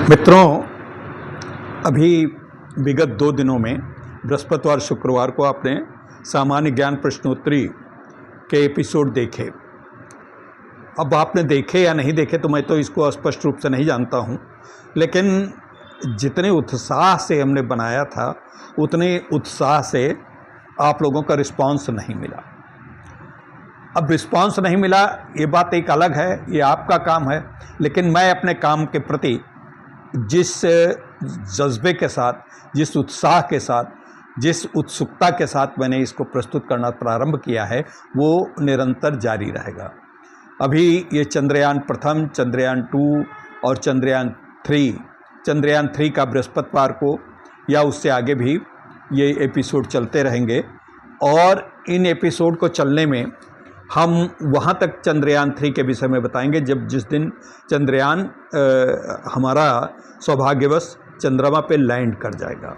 मित्रों, अभी विगत 2 दिनों में बृहस्पतिवार शुक्रवार को आपने सामान्य ज्ञान प्रश्नोत्तरी के एपिसोड देखे। अब आपने देखे या नहीं देखे तो मैं तो इसको स्पष्ट रूप से नहीं जानता हूँ, लेकिन जितने उत्साह से हमने बनाया था उतने उत्साह से आप लोगों का रिस्पांस नहीं मिला। अब रिस्पांस नहीं मिला ये बात एक अलग है, ये आपका काम है, लेकिन मैं अपने काम के प्रति जिस जज्बे के साथ, जिस उत्साह के साथ, जिस उत्सुकता के साथ मैंने इसको प्रस्तुत करना प्रारंभ किया है वो निरंतर जारी रहेगा। अभी ये चंद्रयान प्रथम, चंद्रयान 2 और चंद्रयान 3 का बृहस्पतिवार को या उससे आगे भी ये एपिसोड चलते रहेंगे और इन एपिसोड को चलने में हम वहाँ तक चंद्रयान 3 के विषय में बताएंगे जिस दिन चंद्रयान हमारा सौभाग्यवश चंद्रमा पे लैंड कर जाएगा।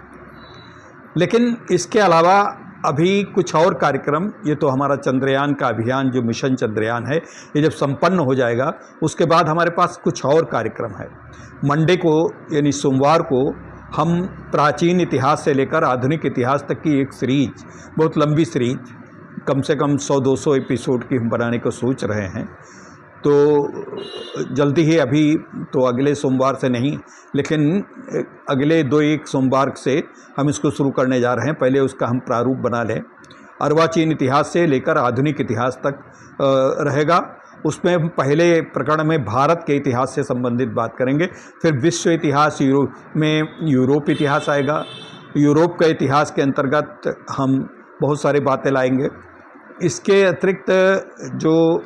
लेकिन इसके अलावा अभी कुछ और कार्यक्रम, ये तो हमारा चंद्रयान का अभियान जो मिशन चंद्रयान है ये जब संपन्न हो जाएगा उसके बाद हमारे पास कुछ और कार्यक्रम है। मंडे को यानी सोमवार को हम प्राचीन इतिहास से लेकर आधुनिक इतिहास तक की एक सीरीज, बहुत लंबी सीरीज, कम से कम 100-200 एपिसोड की हम बनाने को सोच रहे हैं। तो जल्दी ही, अभी तो अगले सोमवार से नहीं लेकिन अगले 2-1 सोमवार से हम इसको शुरू करने जा रहे हैं। पहले उसका हम प्रारूप बना लें। अर्वाचीन इतिहास से लेकर आधुनिक इतिहास तक रहेगा। उसमें हम पहले प्रकरण में भारत के इतिहास से संबंधित बात करेंगे, फिर विश्व इतिहास यूरोप इतिहास आएगा। यूरोप का इतिहास के अंतर्गत हम बहुत सारी बातें लाएंगे। इसके अतिरिक्त जो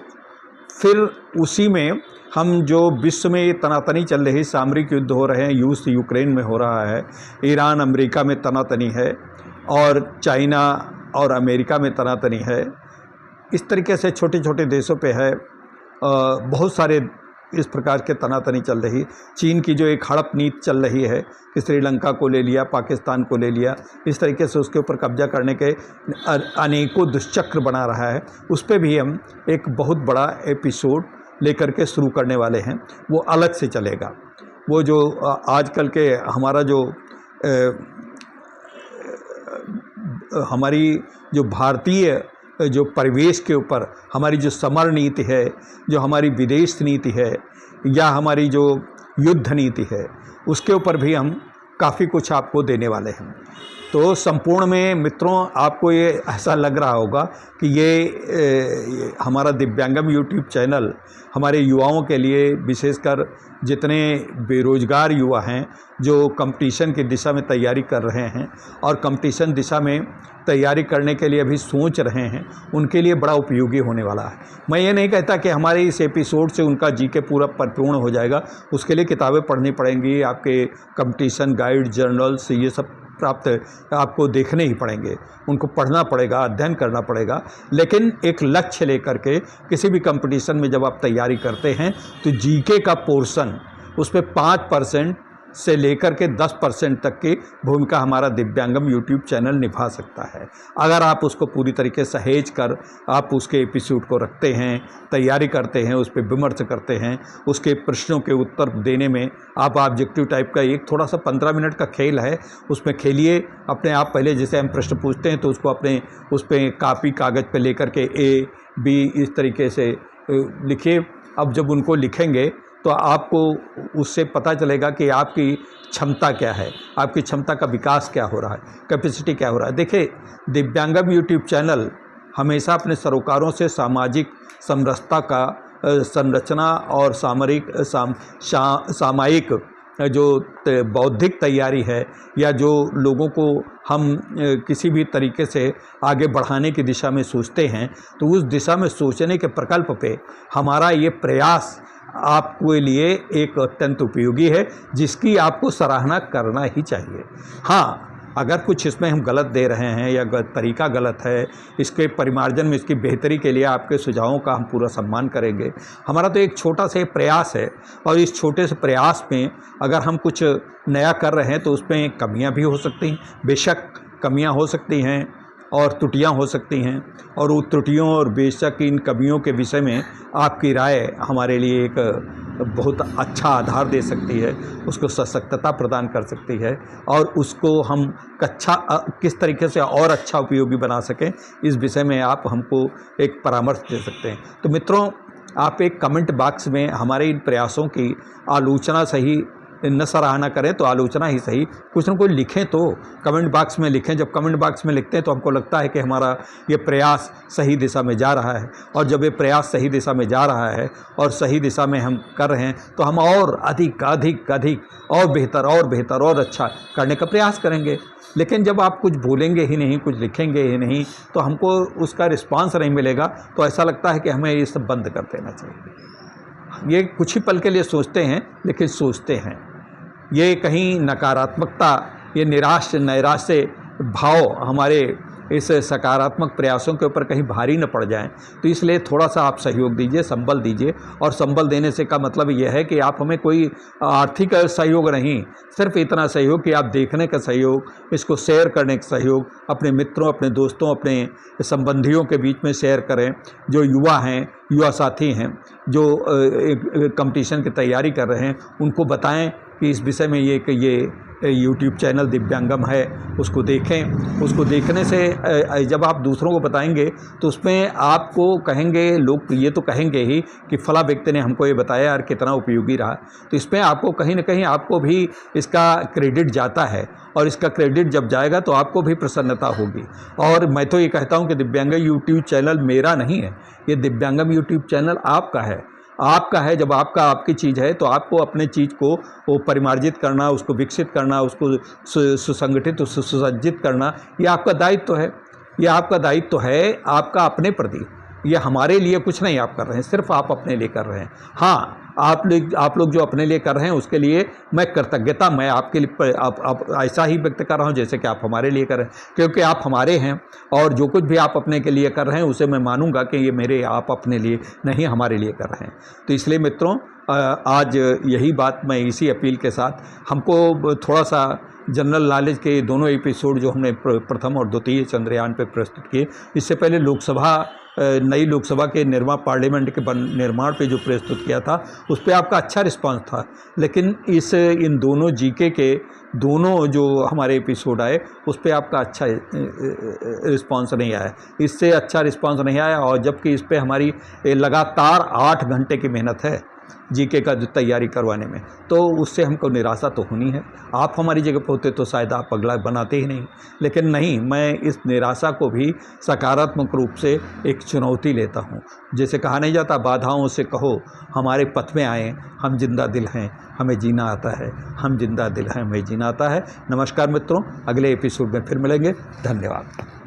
फिर उसी में हम जो विश्व में तनातनी चल रही, सामरिक युद्ध हो रहे हैं, रूस यूक्रेन में हो रहा है, ईरान अमेरिका में तनातनी है और चाइना और अमेरिका में तनातनी है, इस तरीके से छोटे छोटे देशों पे है, बहुत सारे इस प्रकार के तनातनी चल रही। चीन की जो एक हड़प नीति चल रही है कि श्रीलंका को ले लिया, पाकिस्तान को ले लिया, इस तरीके से उसके ऊपर कब्जा करने के अनेकों दुष्चक्र बना रहा है, उस पर भी हम एक बहुत बड़ा एपिसोड लेकर के शुरू करने वाले हैं। वो अलग से चलेगा। वो जो आजकल के हमारा जो हमारी जो भारतीय जो परिवेश के ऊपर हमारी जो समर नीति है, जो हमारी विदेश नीति है या हमारी जो युद्ध नीति है, उसके ऊपर भी हम काफ़ी कुछ आपको देने वाले हैं। तो संपूर्ण में मित्रों आपको ये ऐसा लग रहा होगा कि ये हमारा दिव्यांगम यूट्यूब चैनल हमारे युवाओं के लिए, विशेषकर जितने बेरोजगार युवा हैं जो कंपटीशन की दिशा में तैयारी कर रहे हैं और कंपटीशन दिशा में तैयारी करने के लिए अभी सोच रहे हैं, उनके लिए बड़ा उपयोगी होने वाला है। मैं ये नहीं कहता कि हमारे इस एपिसोड से उनका जीके पूरा परिपूर्ण हो जाएगा। उसके लिए किताबें पढ़नी पड़ेंगी, आपके कंपटीशन गाइड, जर्नल्स, ये सब प्राप्त आपको देखने ही पड़ेंगे, उनको पढ़ना पड़ेगा, अध्ययन करना पड़ेगा। लेकिन एक लक्ष्य लेकर के किसी भी कंपटीशन में जब आप तैयारी करते हैं तो जीके का पोर्शन उसमें 5% से लेकर के 10% तक की भूमिका हमारा दिव्यांगम यूट्यूब चैनल निभा सकता है। अगर आप उसको पूरी तरीके से सहेज कर आप उसके एपिसोड को रखते हैं, तैयारी करते हैं, उस पर विमर्श करते हैं, उसके प्रश्नों के उत्तर देने में आप ऑब्जेक्टिव टाइप का एक थोड़ा सा 15 मिनट का खेल है, उसमें खेलिए अपने आप। पहले जैसे हम प्रश्न पूछते हैं तो उसको अपने उस पर कापी कागज़ पे लेकर के A, B इस तरीके से लिखिए। अब जब उनको लिखेंगे तो आपको उससे पता चलेगा कि आपकी क्षमता क्या है, आपकी क्षमता का विकास क्या हो रहा है, कैपेसिटी क्या हो रहा है। देखिए, दिव्यांगम यूट्यूब चैनल हमेशा अपने सरोकारों से सामाजिक संरचना और सामायिक जो बौद्धिक तैयारी है या जो लोगों को हम किसी भी तरीके से आगे बढ़ाने की दिशा में सोचते हैं, तो उस दिशा में सोचने के प्रकल्प पे हमारा ये प्रयास आपके लिए एक अत्यंत उपयोगी है, जिसकी आपको सराहना करना ही चाहिए। हाँ, अगर कुछ इसमें हम गलत दे रहे हैं या तरीका गलत है, इसके परिमार्जन में, इसकी बेहतरी के लिए आपके सुझावों का हम पूरा सम्मान करेंगे। हमारा तो एक छोटा सा प्रयास है और इस छोटे से प्रयास में अगर हम कुछ नया कर रहे हैं तो उसमें कमियां भी हो सकती हैं। बेशक कमियां हो सकती हैं और त्रुटियां हो सकती हैं, और उन त्रुटियों और बेशक इन कमियों के विषय में आपकी राय हमारे लिए एक बहुत अच्छा आधार दे सकती है, उसको सशक्तता प्रदान कर सकती है और उसको हम किस तरीके से और अच्छा उपयोगी बना सकें, इस विषय में आप हमको एक परामर्श दे सकते हैं। तो मित्रों, आप एक कमेंट बॉक्स में हमारे इन प्रयासों की आलोचना सही न सराहना करें तो आलोचना ही सही, कुछ न कुछ लिखें तो कमेंट बॉक्स में लिखें। जब कमेंट बॉक्स में लिखते हैं तो हमको लगता है कि हमारा ये प्रयास सही दिशा में जा रहा है, और जब ये प्रयास सही दिशा में जा रहा है और सही दिशा में हम कर रहे हैं तो हम और अधिक अधिक अधिक और बेहतर और अच्छा करने का प्रयास करेंगे। लेकिन जब आप कुछ बोलेंगे ही नहीं, कुछ लिखेंगे ही नहीं, तो हमको उसका रिस्पांस नहीं मिलेगा, तो ऐसा लगता है कि हमें ये सब बंद कर देना चाहिए। ये कुछ ही पल के लिए सोचते हैं, लेकिन सोचते हैं, ये कहीं नकारात्मकता, ये नैराश्य भाव हमारे इस सकारात्मक प्रयासों के ऊपर कहीं भारी न पड़ जाएं। तो इसलिए थोड़ा सा आप सहयोग दीजिए, संबल दीजिए। और संबल देने से का मतलब यह है कि आप हमें कोई आर्थिक सहयोग नहीं, सिर्फ इतना सहयोग कि आप देखने का सहयोग, इसको शेयर करने का सहयोग, अपने मित्रों, अपने दोस्तों, अपने संबंधियों के बीच में शेयर करें। जो युवा हैं, युवा साथी हैं, जो कंपटीशन की तैयारी कर रहे हैं, उनको बताएं कि इस विषय में ये यूट्यूब चैनल दिव्यांगम है, उसको देखें। उसको देखने से जब आप दूसरों को बताएंगे तो उसमें आपको कहेंगे लोग, ये तो कहेंगे ही कि फला व्यक्ति ने हमको ये बताया यार, कितना उपयोगी रहा। तो इसमें आपको कहीं ना कहीं आपको भी इसका क्रेडिट जाता है, और इसका क्रेडिट जब जाएगा तो आपको भी प्रसन्नता होगी। और मैं तो ये कहता हूँ कि दिव्यांगम यूट्यूब चैनल मेरा नहीं है, ये दिव्यांगम यूट्यूब चैनल आपका है, आपका है। जब आपकी चीज़ है तो आपको अपने चीज़ को वो परिमार्जित करना, उसको विकसित करना, उसको सुसंगठित, सुसज्जित करना, ये आपका दायित्व है। ये आपका दायित्व है आपका अपने प्रति। ये हमारे लिए कुछ नहीं आप कर रहे हैं, सिर्फ आप अपने लिए कर रहे हैं। हाँ, आप लोग जो अपने लिए कर रहे हैं उसके लिए मैं कृतज्ञता, मैं आपके लिए आप ऐसा ही व्यक्त कर रहा हूँ जैसे कि आप हमारे लिए कर रहे हैं, क्योंकि आप हमारे हैं। और जो कुछ भी आप अपने के लिए कर रहे हैं उसे मैं मानूंगा कि ये मेरे आप अपने लिए नहीं, हमारे लिए कर रहे हैं। तो इसलिए मित्रों, आज यही बात मैं इसी अपील के साथ, हमको थोड़ा सा जनरल नॉलेज के दोनों एपिसोड जो हमने प्रथम और द्वितीय चंद्रयान पे प्रस्तुत किए, इससे पहले नई लोकसभा के पार्लियामेंट के निर्माण पे जो प्रस्तुत किया था, उस पर आपका अच्छा रिस्पांस था। लेकिन इन दोनों जीके के दोनों जो हमारे एपिसोड आए उस पर आपका अच्छा रिस्पांस नहीं आया, इससे अच्छा रिस्पांस नहीं आया। और जबकि इस पर हमारी लगातार 8 घंटे की मेहनत है जीके का जो तैयारी करवाने में, तो उससे हमको निराशा तो होनी है। आप हमारी जगह पर होते तो शायद आप अगला बनाते ही नहीं, लेकिन नहीं, मैं इस निराशा को भी सकारात्मक रूप से एक चुनौती लेता हूँ। जैसे कहा नहीं जाता, बाधाओं से कहो हमारे पथ में आए, हम जिंदा दिल हैं, हमें जीना आता है, हम जिंदा दिल हैं, हमें जीना आता है। नमस्कार मित्रों, अगले एपिसोड में फिर मिलेंगे। धन्यवाद।